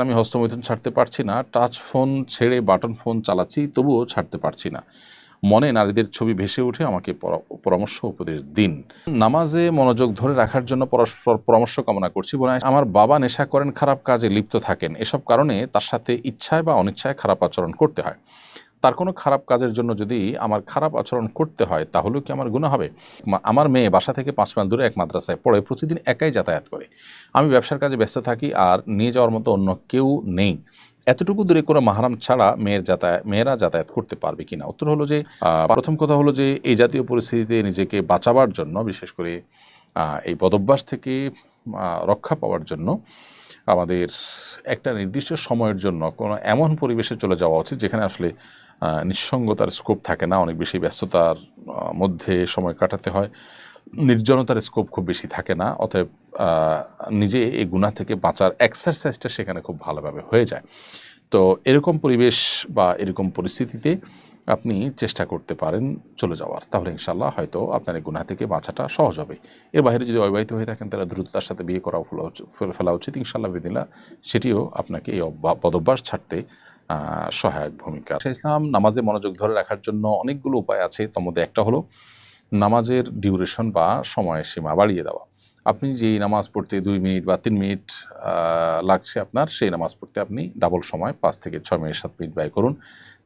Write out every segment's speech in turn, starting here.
আমি হস্তমৈথুন ছাড়তে পারছি না, টাচ ফোন ছেড়ে বাটন ফোন চালাচ্ছি, তবুও ছাড়তে পারছি না। মনে নারীদের ছবি ভেসে উঠে, আমাকে পরামর্শ উপদেশ দিন। নামাজে মনোযোগ ধরে রাখার জন্য পরস্পর পরামর্শ কামনা করছি। বলে আমার বাবা নেশা করেন, খারাপ কাজে লিপ্ত থাকেন, এসব কারণে তার সাথে ইচ্ছায় বা অনিচ্ছায় খারাপ আচরণ করতে হয়। তার কোনো খারাপ কাজের জন্য যদি আমার খারাপ আচরণ করতে হয়, তাহলেও কি আমার গুনাহ হবে? আমার মেয়ে বাসা থেকে 5 মাইল দূরে এক মাদ্রাসায় পড়ে, প্রতিদিন একাই যাতায়াত করে। আমি ব্যবসার কাজে ব্যস্ত থাকি, আর নিয়ে যাওয়ার মতো অন্য কেউ নেই। এতটুকু দূরে কোনো মাহরাম ছাড়া মেয়েরা যাতায়াত করতে পারবে কিনা? উত্তর হলো যে, প্রথম কথা হলো যে এই জাতীয় পরিস্থিতিতে নিজেকে বাঁচাবার জন্য, বিশেষ করে এই বদভ্যাস থেকে রক্ষা পাওয়ার জন্য আমাদের একটা নির্দিষ্ট সময়ের জন্য কোনো এমন পরিবেশে চলে যাওয়া উচিত যেখানে আসলে নিঃসঙ্গতার স্কোপ থাকে না, অনেক বেশি ব্যস্ততার মধ্যে সময় কাটাতে হয়, নির্জনতার স্কোপ খুব বেশি থাকে না। অতএব নিজে এই গুনাহ থেকে বাঁচার এক্সারসাইজটা সেখানে খুব ভালোভাবে হয়ে যায়। তো এরকম পরিবেশ বা এরকম পরিস্থিতিতে আপনি চেষ্টা করতে পারেন চলে যাওয়ার, তাহলে ইনশাল্লাহ হয়তো আপনার এই গুনাহ থেকে বাঁচাটা সহজ হবে। এর বাইরে যদি অবিবাহিত হয়ে থাকেন, তাহলে দ্রুততার সাথে বিয়ে করা ফেলা উচিত ইনশাল্লাহ বিদিল্লাহ। সেটিও আপনাকে এই বদভ্যাস ছাড়তে সহায়ক ভূমিকা। ইসলাম নামাজে মনোযোগ ধরে রাখার জন্য অনেকগুলো উপায় আছে। তার মধ্যে একটা হলো নামাজের ডিউরেশন বা সময়সীমা বাড়িয়ে দেওয়া। আপনি যেই নামাজ পড়তে 2 মিনিট বা 3 মিনিট লাগছে আপনার, সেই নামাজ পড়তে আপনি ডাবল সময় 5 থেকে 6 মিনিট 7 মিনিট ব্যয় করুন।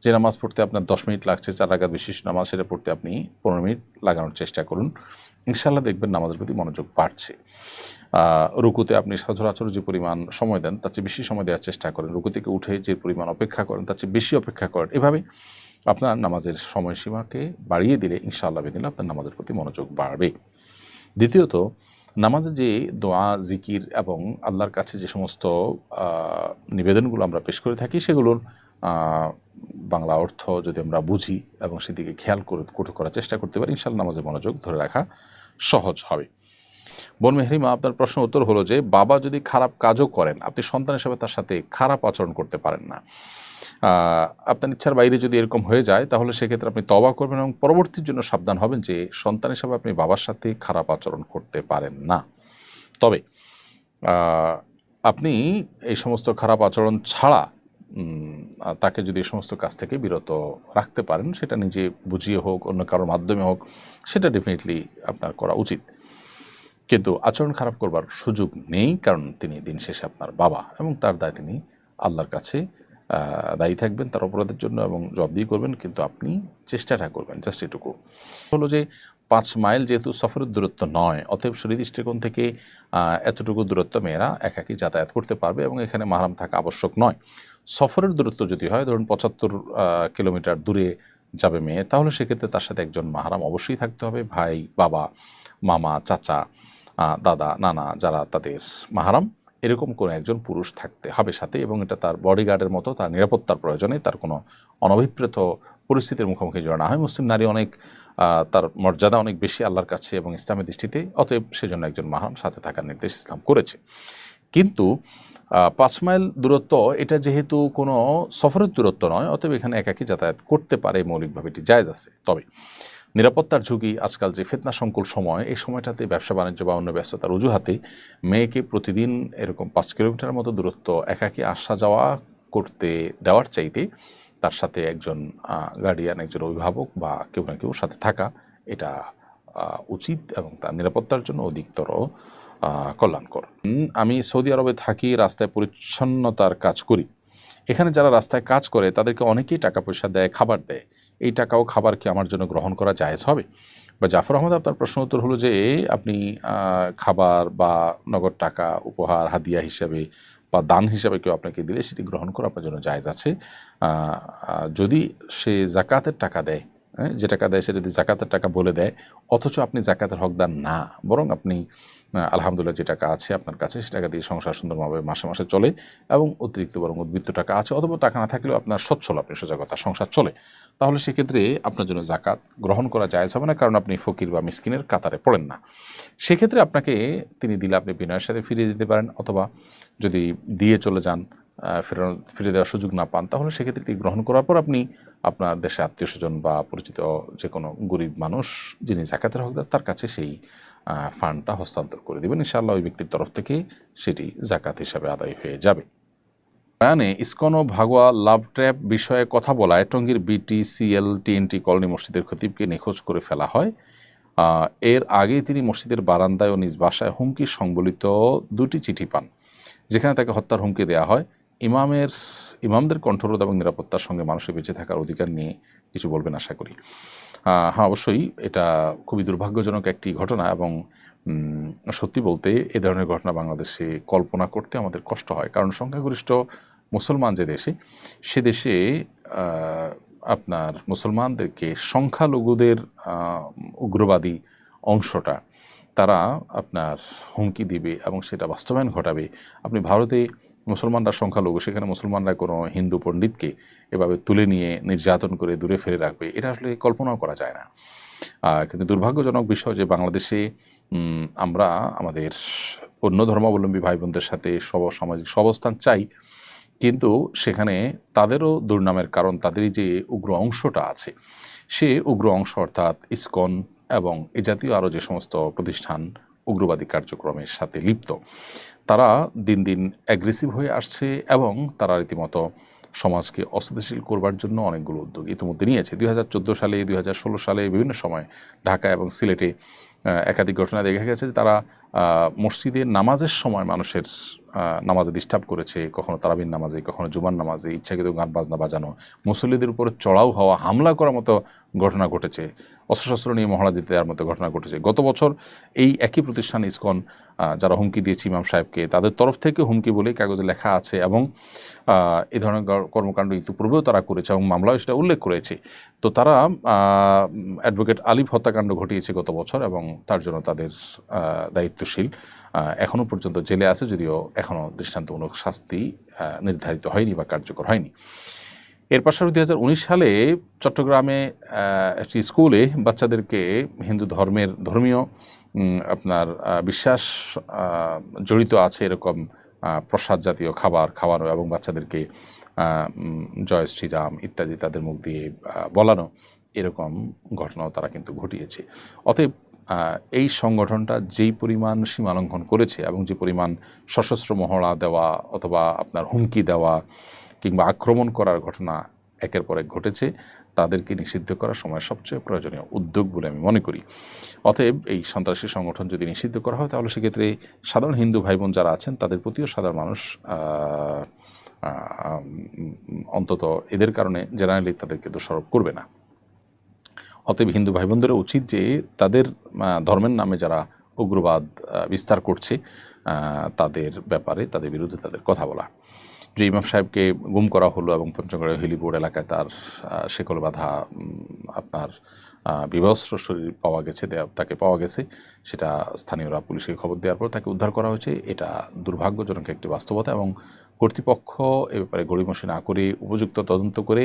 যে নামাজ পড়তে আপনার 10 মিনিট লাগছে, 4 রাকাত বিশিষ্ট নামাজ, সেটা পড়তে আপনি 15 মিনিট লাগানোর চেষ্টা করুন। ইনশাআল্লাহ দেখবেন নামাজের প্রতি মনোযোগ বাড়ছে। রুকুতে আপনি সচরাচর যে পরিমাণ সময় দেন, তার চেয়ে বেশি সময় দেওয়ার চেষ্টা করেন। রুকু থেকে উঠে যে পরিমাণ অপেক্ষা করেন, তার চেয়ে বেশি অপেক্ষা করেন। এভাবে আপনার নামাজের সময়সীমাকে বাড়িয়ে দিলে ইনশাআল্লাহ বিদিল্লাহ আপনার নামাজের প্রতি মনোযোগ বাড়বে। দ্বিতীয়ত, নামাজে যে দোয়া, জিকির এবং আল্লাহর কাছে যে সমস্ত নিবেদনগুলো আমরা পেশ করে থাকি, সেগুলোর বাংলা অর্থ যদি আমরা বুঝি এবং সেদিকে খেয়াল করার চেষ্টা করতে পারি, ইনশাআল্লাহ নামাজে মনোযোগ ধরে রাখা সহজ হবে। বোন মেহরিমা, আপনার প্রশ্ন উত্তর হলো যে, বাবা যদি খারাপ কাজও করেন, আপনি সন্তান হিসেবে তার সাথে খারাপ আচরণ করতে পারেন না। আপনার ইচ্ছার বাইরে যদি এরকম হয়ে যায়, তাহলে সেক্ষেত্রে আপনি তওবা করবেন এবং পরবর্তীর জন্য সাবধান হবেন যে সন্তান হিসেবে আপনি বাবার সাথে খারাপ আচরণ করতে পারেন না। তবে আপনি এই সমস্ত খারাপ আচরণ ছাড়া তাকে যদি এই সমস্ত কাজ থেকে বিরত রাখতে পারেন, সেটা নিজে বুঝিয়ে হোক, অন্য কারোর মাধ্যমে হোক, সেটা ডেফিনেটলি আপনার করা উচিত। কিন্তু আচরণ খারাপ করবার সুযোগ নেই, কারণ তিনি দিন শেষে আপনার বাবা, এবং তার দায় তিনি আল্লাহর কাছে দায়ী থাকবেন তার অপরাধের জন্য এবং জবাবদিহি করবেন। কিন্তু আপনি চেষ্টাটা করবেন, জাস্ট এটুকু হলো যে 5 মাইল যেহেতু সফরের দূরত্ব নয়, অতএব শরীর দৃষ্টিকোণ থেকে এতটুকু দূরত্ব মেয়েরা একাকী যাতায়াত করতে পারবে এবং এখানে মাহরাম থাকা আবশ্যক নয়। সফরের দূরত্ব যদি হয়, ধরুন 75 কিলোমিটার দূরে যাবে মেয়ে, তাহলে সেক্ষেত্রে তার সাথে একজন মাহরাম অবশ্যই থাকতে হবে। ভাই, বাবা, মামা, চাচা, দাদা, নানা, যারা তাদের মাহরাম, এরকম কোনো একজন পুরুষ থাকতে হবে সাথে, এবং এটা তার বডিগার্ডের মতো, তার নিরাপত্তার প্রয়োজনে, তার কোনো অনভিপ্রেত পরিস্থিতির মুখোমুখি যেন না হয়। মুসলিম নারী অনেক, তার মর্যাদা অনেক বেশি আল্লাহর কাছে এবং ইসলামের দৃষ্টিতে, অতএব সেজন্য একজন মাহরাম সাথে থাকার নির্দেশ ইসলাম করেছে। কিন্তু 5 মাইল দূরত্ব, এটা যেহেতু কোনো সফরের দূরত্ব নয়, অতএব এখানে একাকী যাতায়াত করতে পারে, মৌলিকভাবে এটি জায়েজ আছে। তবে নিরাপত্তার ঝুঁকি, আজকাল যে ফিতনা সংকুল সময়, এই সময়টাতে ব্যবসা বাণিজ্য বা অন্য ব্যস্ততার অজুহাতে মেয়েকে প্রতিদিন এরকম 5 কিলোমিটার মতো দূরত্ব একাকী আসা যাওয়া করতে দেওয়ার চাইতে তার সাথে একজন গার্ডিয়ান, একজন অভিভাবক বা কেউ না কেউ সাথে থাকা, এটা উচিত এবং তার নিরাপত্তার জন্য অধিকতর কল্যাণকর। আমি সৌদি আরবে থাকি, রাস্তায় পরিচ্ছন্নতার কাজ করি। এখানে যারা রাস্তায় কাজ করে তাদেরকে অনেকেই টাকা পয়সা দেয়, খাবার দেয়। এই টাকা ও খাবার কি আমার জন্য গ্রহণ করা জায়েজ হবে? বা জাফর আহমদ, আপনার প্রশ্ন উত্তর হলো যে, আপনি খাবার বা নগদ টাকা উপহার, হাদিয়া হিসাবে বা দান হিসাবে কেউ আপনাকে দিলে, সেটি গ্রহণ করা আপনার জন্য জায়েজ আছে। যদি সে জাকাতের টাকা দেয়, যে টাকা দেয় সে যদি জাকাতের টাকা বলে দেয়, অথচ আপনি জাকাতের হকদার না, বরং আপনি আলহামদুলিল্লাহ যে টাকা আছে আপনার কাছে, সে টাকা দিয়ে সংসার সুন্দরভাবে মাসে মাসে চলে, এবং অতিরিক্ত বরং উদ্বৃত্ত টাকা আছে, অথবা টাকা না থাকলেও আপনার সচ্ছল, আপনি সোজা কথা সংসার চলে, তাহলে সেক্ষেত্রে আপনার জন্য জাকাত গ্রহণ করা জায়েজ হবে না, কারণ আপনি ফকির বা মিসকিনের কাতারে পড়েন না। সেক্ষেত্রে আপনাকে তিনি দিলে আপনি বিনয়ের সাথে ফিরিয়ে দিতে পারেন, অথবা যদি দিয়ে চলে যান, ফিরে দেওয়ার সুযোগ না পান, তাহলে সেক্ষেত্রে এটি গ্রহণ করার পর আপনি আপনার দেশে আত্মীয় স্বজন বা পরিচিত যে কোনো গরিব মানুষ যিনি জাকাতের হকদার, তার কাছে সেই ফান্ডটা হস্তান্তর করে দেবেন। ইনশাআল্লাহ ওই ব্যক্তির তরফ থেকে সেটি জাকাত হিসাবে আদায় হয়ে যাবে। বয়ানে ইসকন ও ভাগোয়া লাভ ট্র্যাপ বিষয়ে কথা বলায় টঙ্গীর বিটিসিএল টিএনটি কলোনি মসজিদের খতিবকে নিখোঁজ করে ফেলা হয়। এর আগে তিনি মসজিদের বারান্দায় ও নিজ বাসায় হুমকির সংবলিত 2টি চিঠি পান, যেখানে তাকে হত্যার হুমকি দেওয়া হয়। ইমামদের কণ্ঠরোধ এবং নিরাপত্তার সঙ্গে মানুষের বেঁচে থাকার অধিকার নিয়ে কিছু বলবেন আশা করি। হ্যাঁ, অবশ্যই এটা খুবই দুর্ভাগ্যজনক একটি ঘটনা এবং সত্যি বলতে এ ধরনের ঘটনা বাংলাদেশে কল্পনা করতে আমাদের কষ্ট হয়, কারণ সংখ্যাগরিষ্ঠ মুসলমান যে দেশে, সে দেশে আপনার মুসলমানদেরকে সংখ্যালঘুদের উগ্রবাদী অংশটা তারা আপনার হুমকি দিবে এবং সেটা বাস্তবায়ন ঘটাবে। আপনি ভারতে মুসলমানরা সংখ্যালঘু, সেখানে মুসলমানরা কোনো হিন্দু পণ্ডিতকে এভাবে তুলে নিয়ে নির্যাতন করে দূরে ফেলে রাখবে, এটা আসলে কল্পনাও করা যায় না। কিন্তু দুর্ভাগ্যজনক বিষয় যে বাংলাদেশে আমরা আমাদের অন্য ধর্মাবলম্বী ভাই বোনদের সাথে সামাজিক সহাবস্থান চাই, কিন্তু সেখানে তাদেরও দুর্নামের কারণ তাদেরই যে উগ্র অংশটা আছে, সে উগ্র অংশ অর্থাৎ ইসকন এবং এ জাতীয় আরও যে সমস্ত প্রতিষ্ঠান উগ্রবাদী কার্যক্রমের সাথে লিপ্ত, তারা দিন দিন অ্যাগ্রেসিভ হয়ে আসছে এবং তারা রীতিমতো সমাজকে অস্থিতিশীল করবার জন্য অনেকগুলো উদ্যোগ ইতিমধ্যে নিয়েছে। 2014 সালে, 2016 সালে বিভিন্ন সময় ঢাকা এবং সিলেটে একাধিক ঘটনা দেখা গেছে যে তারা মসজিদে নামাজের সময় মানুষের নামাজে ডিস্টার্ব করেছে, কখনো তারাবির নামাজে, কখনো জুমার নামাজে ইচ্ছাকৃত গান বাজনা বাজানো, মুসল্লিদের উপরে চড়াও হওয়া, হামলা করার মতো ঘটনা ঘটেছে, অস্ত্রশস্ত্র নিয়ে মহড়া দিতে দেওয়ার মতো ঘটনা ঘটেছে। গত বছর এই একই প্রতিষ্ঠান ইসকন যারা হুমকি দিয়েছে ইমাম সাহেবকে, তাদের তরফ থেকে হুমকি বলেই কাগজে লেখা আছে এবং এই ধরনের কর্মকাণ্ড ইতিপূর্বেও তারা করেছে এবং মামলাও সেটা উল্লেখ করেছে। তো তারা অ্যাডভোকেট আলিফ হত্যাকাণ্ড ঘটিয়েছে গত বছর এবং তার জন্য তাদের দায়িত্বশীল এখনও পর্যন্ত জেলে আছে, যদিও এখনও দৃষ্টান্তমূলক শাস্তি নির্ধারিত হয়নি বা কার্যকর হয়নি। এর পাশাপাশি 2019 সালে চট্টগ্রামে একটি স্কুলে বাচ্চাদেরকে হিন্দু ধর্মীয় আপনার বিশ্বাস জড়িত আছে এরকম প্রসাদ জাতীয় খাবার খাওয়ানো এবং বাচ্চাদেরকে জয় শ্রীরাম ইত্যাদি তাদের মুখ দিয়ে বলানো, এরকম ঘটনাও তারা কিন্তু ঘটিয়েছে। অতএব এই সংগঠনটা যেই পরিমাণ সীমালঙ্ঘন করেছে এবং যে পরিমাণ সশস্ত্র মহড়া দেওয়া অথবা আপনার হুমকি দেওয়া কিংবা আক্রমণ করার ঘটনা একের পর এক ঘটেছে, তাদেরকে নিষিদ্ধ করা সময়ের সবচেয়ে প্রয়োজনীয় উদ্যোগ বলে আমি মনে করি। অতএব এই সন্ত্রাসী সংগঠন যদি নিষিদ্ধ করা হয়, তাহলে সেক্ষেত্রে সাধারণ হিন্দু ভাই বোন যারা আছেন তাদের প্রতিও সাধারণ মানুষ অন্তত এদের কারণে জেনারেলি তাদেরকে দোষারোপ করবে না। অতএব হিন্দু ভাই বোনদেরও উচিত যে তাদের ধর্মের নামে যারা উগ্রবাদ বিস্তার করছে তাদের ব্যাপারে, তাদের বিরুদ্ধে তাদের কথা বলা। যে ইমাম সাহেবকে গুম করা হলো এবং পঞ্চগড়ে হেলিবোর্ড এলাকায় তার শেকল বাঁধা আপনার বিবস্ত্র শরীর পাওয়া গেছে, তাকে পাওয়া গেছে, সেটা স্থানীয়রা পুলিশকে খবর দেওয়ার পর তাকে উদ্ধার করা হয়েছে। এটা দুর্ভাগ্যজনক একটি বাস্তবতা এবং কর্তৃপক্ষ এ ব্যাপারে গড়িমসি না করে উপযুক্ত তদন্ত করে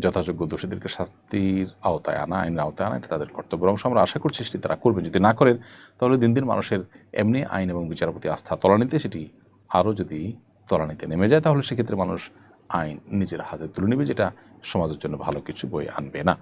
যথাযোগ্য দোষীদেরকে শাস্তির আওতায় আনা, আইনের আওতায় আনা, এটা তাদের কর্তব্য। অংশ আমরা আশা করছি সেটি তারা করবেন। যদি না করেন তাহলে দিন দিন মানুষের এমনি আইন এবং বিচারের প্রতি আস্থা তলানিতে, সেটি আরও যদি তলানিতে নেমে যায়, তাহলে সেক্ষেত্রে মানুষ আইন নিজের হাতে তুলে নেবে, যেটা সমাজের জন্য ভালো কিছু বয়ে আনবে না।